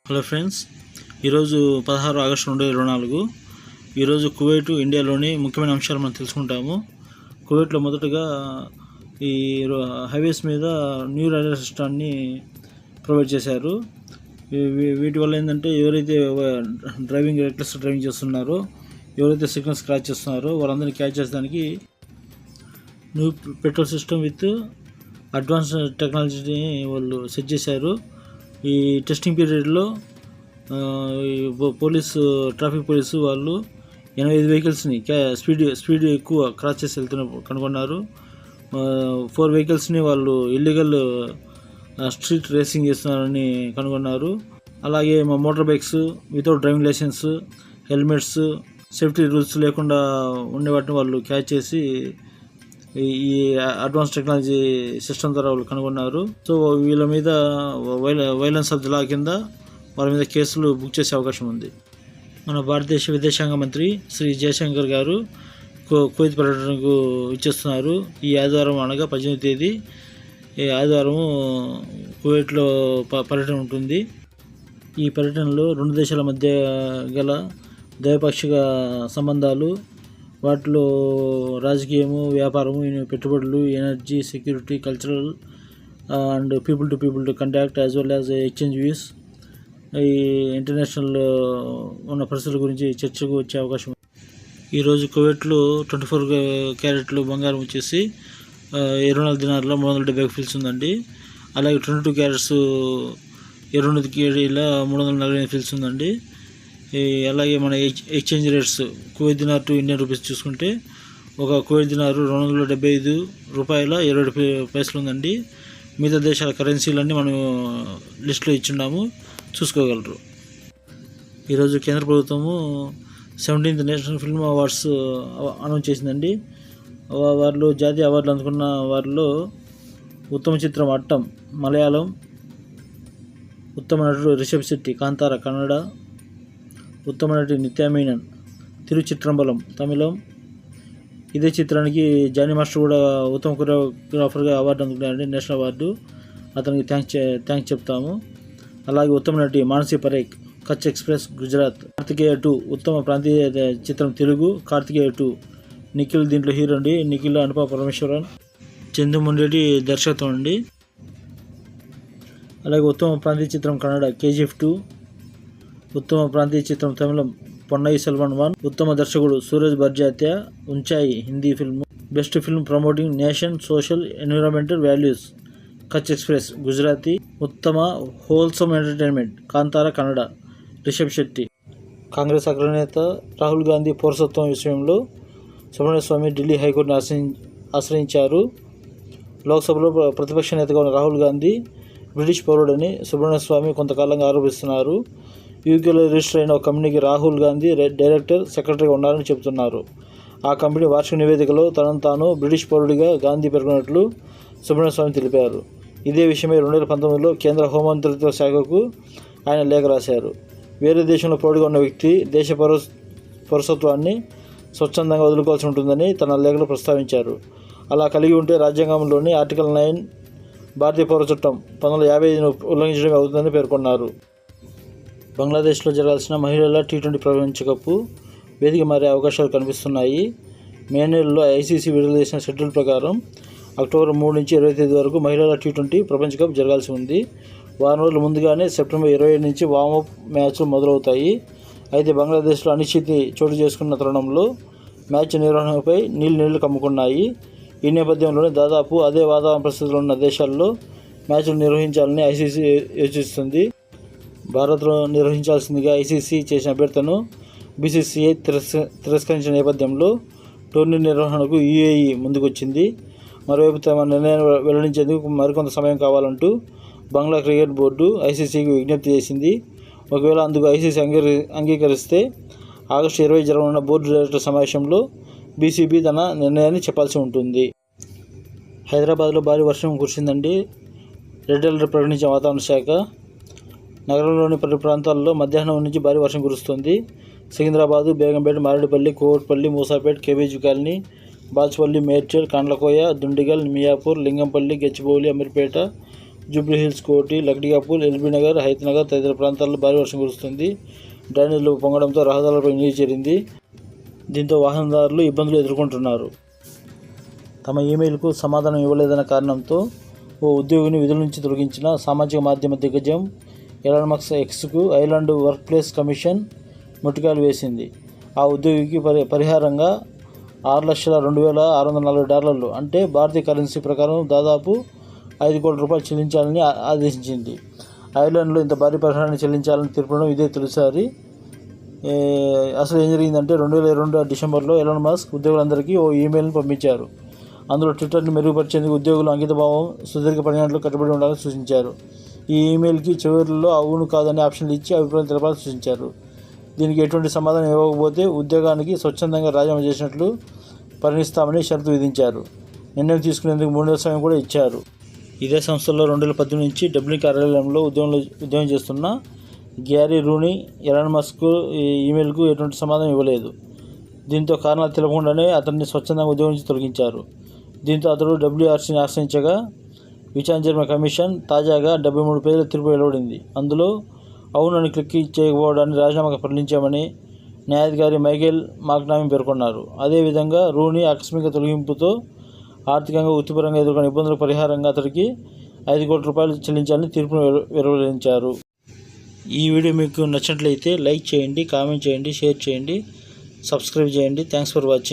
Hello friends, ఈరోజు 16 August 2024. ఈరోజు Kuwait ఇండియాలోని ముఖ్యమైన అంశాలు మనం తెలుసుకుంటాము. కువైట్లో మొదటగా ఈ హైవేస్ మీద న్యూ రైడర్ సిస్టాన్ని ప్రొవైడ్ చేశారు. వీటి వల్ల ఏంటంటే ఎవరైతే రెక్లెస్ డ్రైవింగ్ చేస్తున్నారో, ఎవరైతే సిగ్నల్స్ క్రాచ్ చేస్తున్నారో వాళ్ళందరినీ క్యాచ్ చేసడానికి new patrol system with advance టెక్నాలజీని వాళ్ళు సెట్ చేశారు. ఈ టెస్టింగ్ పీరియడ్లో ట్రాఫిక్ పోలీసు వాళ్ళు 85 వెహికల్స్ని స్పీడ్ ఎక్కువ క్రాస్ చేసి కనుగొన్నారు. 4 వెహికల్స్ని వాళ్ళు ఇల్లీగల్ స్ట్రీట్ రేసింగ్ చేస్తున్నారని కనుగొన్నారు. అలాగే motor bikes without driving licence, helmets, safety rules లేకుండా ఉండే వాటిని వాళ్ళు క్యాచ్ చేసి ఈ అడ్వాన్స్ టెక్నాలజీ సిస్టమ్ ద్వారా వాళ్ళు కనుగొన్నారు. సో వీళ్ళ మీద వైలెన్స్ ఆఫ్ ది లా కింద వాళ్ళ మీద కేసులు బుక్ చేసే అవకాశం ఉంది. మన భారతదేశ విదేశాంగ మంత్రి శ్రీ జయశంకర్ గారు కువైత్ పర్యటనకు ఇచ్చేస్తున్నారు. ఈ ఆదివారం అనగా 18వ తేదీ ఈ ఆదివారం కువైట్లో పర్యటన ఉంటుంది. ఈ పర్యటనలో రెండు దేశాల మధ్య గల ద్వైపాక్షిక సంబంధాలు, వాటిలో రాజకీయము, వ్యాపారము, పెట్టుబడులు, energy, security, cultural and people to contact as well as exchange views, ఈ ఇంటర్నేషనల్ ఉన్న పరిస్థితుల గురించి చర్చకు వచ్చే అవకాశం ఉంది. ఈరోజు కువైట్లో 24 క్యారెట్లు బంగారం వచ్చేసి 24 దినార్ల 370 ఫిల్స్ ఉందండి. అలాగే 22 క్యారెట్స్ 29 కేడీల 340 ఫిల్స్ ఉందండి. అలాగే మన exchange rates Kuwait dinar to Indian rupees చూసుకుంటే ఒక కువైట్ దినారు 275 రూపాయల 27 పైసలు ఉందండి. మిగతా దేశాల కరెన్సీలన్నీ మనం లిస్టులో ఇచ్చున్నాము, చూసుకోగలరు. ఈరోజు కేంద్ర ప్రభుత్వము 17th national film awards announce చేసిందండి. వారిలో జాతీయ అవార్డులు అందుకున్న వారిలో ఉత్తమ చిత్రం అట్టం మలయాళం, ఉత్తమ నటుడు రిషబ్ శెట్టి కాంతార కన్నడ, ఉత్తమ నటి నిత్యా మేనన్ తిరుచిట్రంబలం తమిళం. ఇదే చిత్రానికి జానీ మాస్టర్ కూడా ఉత్తమ కొరియోగ్రాఫర్గా అవార్డు అందుకున్నారండి, నేషనల్ అవార్డు. అతనికి థ్యాంక్స్ చెప్తాము. అలాగే ఉత్తమ నటి మానసి పరేఖ్ కచ్ ఎక్స్ప్రెస్ గుజరాత్. కార్తికేయ 2 ఉత్తమ ప్రాంతీయ చిత్రం తెలుగు, కార్తికేయ 2 నిఖిల్ దీంట్లో హీరో అండి. నిఖిల్ అనుపమ పరమేశ్వరన్, చందుముండేటి దర్శకత్వం అండి. అలాగే ఉత్తమ ప్రాంతీయ చిత్రం కన్నడ KGF 2, ఉత్తమ ప్రాంతీయ చిత్రం తమిళం పొన్నై సెల్వన్ 1, ఉత్తమ దర్శకుడు సూరజ్ బర్జాత్య ఉంచాయి Hindi film. Best film promoting nation social environmental values Kutch express Gujarati. ఉత్తమ హోల్సమ్ ఎంటర్టైన్మెంట్ కాంతార కన్నడ రిషబ్ శెట్టి. కాంగ్రెస్ అగ్రనేత రాహుల్ గాంధీ పౌరసత్వం విషయంలో సుబ్రహ్మణ్య స్వామి ఢిల్లీ హైకోర్టును ఆశ్రయించారు. లోక్సభలో ప్రతిపక్ష నేతగా ఉన్న రాహుల్ గాంధీ బ్రిటిష్ పౌరుడని సుబ్రహ్మణ్య స్వామి కొంతకాలంగా ఆరోపిస్తున్నారు. యూకేలో రిజిస్టర్ అయిన ఒక కంపెనీకి రాహుల్ గాంధీ డైరెక్టర్, సెక్రటరీగా ఉన్నారని చెబుతున్నారు. ఆ కంపెనీ వార్షిక నివేదికలో తనను తాను బ్రిటిష్ పౌరుడిగా గాంధీ పేర్కొన్నట్లు సుబ్రహ్మణ్య స్వామి తెలిపారు. ఇదే విషయమై 2019లో కేంద్ర హోంమంత్రిత్వ శాఖకు ఆయన లేఖ రాశారు. వేరే దేశంలో పౌరుడిగా ఉన్న వ్యక్తి దేశ పౌరసత్వాన్ని స్వచ్ఛందంగా వదులుకోవాల్సి ఉంటుందని తన లేఖలో ప్రస్తావించారు. అలా కలిగి ఉంటే రాజ్యాంగంలోని ఆర్టికల్ 9 భారతీయ పౌర చట్టం 1955ను ఉల్లంఘించడం అవుతుందని పేర్కొన్నారు. బంగ్లాదేశ్లో జరగాల్సిన మహిళల T20 ప్రపంచ కప్ వేదిక మారే అవకాశాలు కనిపిస్తున్నాయి. మే నెలలో ICC విడుదల చేసిన షెడ్యూల్ ప్రకారం అక్టోబర్ 3 నుంచి 20 తేదీ వరకు మహిళల T20 ప్రపంచ కప్ జరగాల్సి ఉంది. వారం రోజుల ముందుగానే సెప్టెంబర్ 27 నుంచి వార్మప్ మ్యాచ్లు మొదలవుతాయి. అయితే బంగ్లాదేశ్లో అనిశ్చితి చోటు చేసుకున్న తరుణంలో మ్యాచ్ నిర్వహణపై నీళ్లు కమ్ముకున్నాయి. ఈ నేపథ్యంలోనే దాదాపు అదే వాతావరణ పరిస్థితులు ఉన్న దేశాల్లో మ్యాచ్లు నిర్వహించాలని ICC యోచిస్తుంది. భారత్లో నిర్వహించాల్సిందిగా ICC చేసిన అభ్యర్థనను BCCI తిరస్కరించిన నేపథ్యంలో టోర్నీ నిర్వహణకు UAE ముందుకొచ్చింది. మరోవైపు తమ నిర్ణయాన్ని వెల్లడించేందుకు మరికొంత సమయం కావాలంటూ బంగ్లా క్రికెట్ బోర్డు ICCకి విజ్ఞప్తి చేసింది. ఒకవేళ అందుకు ICC అంగీకరిస్తే ఆగస్టు 20 జరగనున్న బోర్డు డైరెక్టర్ సమావేశంలో BCB తన నిర్ణయాన్ని చెప్పాల్సి ఉంటుంది. హైదరాబాద్లో భారీ వర్షం కురిసిందండి. రెడ్ అలర్ట్ ప్రకటించిన వాతావరణ శాఖ. నగరంలోని పలు ప్రాంతాల్లో మధ్యాహ్నం నుంచి భారీ వర్షం కురుస్తుంది. Secunderabad, Begumpet, Maredpally, Kowatpally, Moosapet, KBG colony, Bachupally, Medchal, Kandlakoya, Dundigal, Miyapur, Lingampally, Gachibowli, Ameerpet, Jubilee Hills, Koti, Lakdikapul, LB Nagar, Hayath Nagar తదితర ప్రాంతాల్లో భారీ వర్షం కురుస్తుంది. డ్రైనేజీలు పొంగడంతో రహదారులపై నీరు చేరింది. దీంతో వాహనదారులు ఇబ్బందులు ఎదుర్కొంటున్నారు. తమ ఈమెయిల్కు సమాధానం ఇవ్వలేదన్న కారణంతో ఓ ఉద్యోగిని విధుల నుంచి తొలగించిన సామాజిక మాధ్యమ దిగ్గజం ఎలాన్ మస్క్ ఎక్స్కు ఐర్లాండ్ వర్క్ ప్లేస్ కమిషన్ ముట్టికాయలు వేసింది. ఆ ఉద్యోగికి పరిహారంగా $6,02,640 అంటే భారతీయ కరెన్సీ ప్రకారం దాదాపు $5 కోట్ల చెల్లించాలని ఆదేశించింది. ఐర్లాండ్లో ఇంత భారీ పరిహారాన్ని చెల్లించాలని తీర్పడం ఇదే తొలిసారి. అసలు ఏం జరిగిందంటే 2022 డిసెంబర్లో ఎలాన్ మస్క్ ఉద్యోగులందరికీ ఓ ఈమెయిల్ను పంపించారు. అందులో ట్విట్టర్ని మెరుగుపరిచేందుకు ఉద్యోగులు అంకితభావం, సుదీర్ఘ పనిగంటలు కట్టుబడి ఉండాలని సూచించారు. ఈ ఈమెయిల్కి చివరిలో అవును కాదని ఆప్షన్లు ఇచ్చి అభిప్రాయం తెలపాలని సూచించారు. దీనికి ఎటువంటి సమాధానం ఇవ్వకపోతే ఉద్యోగానికి స్వచ్ఛందంగా రాజీనామా చేసినట్లు పరిగణిస్తామని షరతు విధించారు. నిర్ణయం తీసుకునేందుకు 3 నెలల సమయం కూడా ఇచ్చారు. ఇదే సంస్థలో 2018 నుంచి డబ్లిన్ కార్యాలయంలో ఉద్యోగం చేస్తున్న గ్యారీ రూనీ ఎలాన్ మస్క్ ఈమెయిల్కు ఎటువంటి సమాధానం ఇవ్వలేదు. దీంతో కారణాలు తెలపకుండానే అతన్ని స్వచ్ఛందంగా ఉద్యోగం నుంచి తొలగించారు. దీంతో అతడు WRCని ఆశ్రయించగా విచారించిన కమిషన్ తాజాగా 73 పేజీల తీర్పు వెలువడింది. అందులో అవునని క్లిక్ చేయకపోవడాన్ని రాజీనామాగా పరిగణించామని న్యాయాధికారి మైకేల్ మాక్నామీ పేర్కొన్నారు. అదేవిధంగా రూనీ ఆకస్మిక తొలగింపుతో ఆర్థికంగా, వృత్తిపరంగా ఎదుర్కొన్న ఇబ్బందులకు పరిహారంగా అతడికి $5 కోట్ల చెల్లించాలని తీర్పును వెలువరించారు. ఈ వీడియో మీకు నచ్చినట్లయితే లైక్ చేయండి, కామెంట్ చేయండి, షేర్ చేయండి, సబ్స్క్రైబ్ చేయండి. Thanks for watching.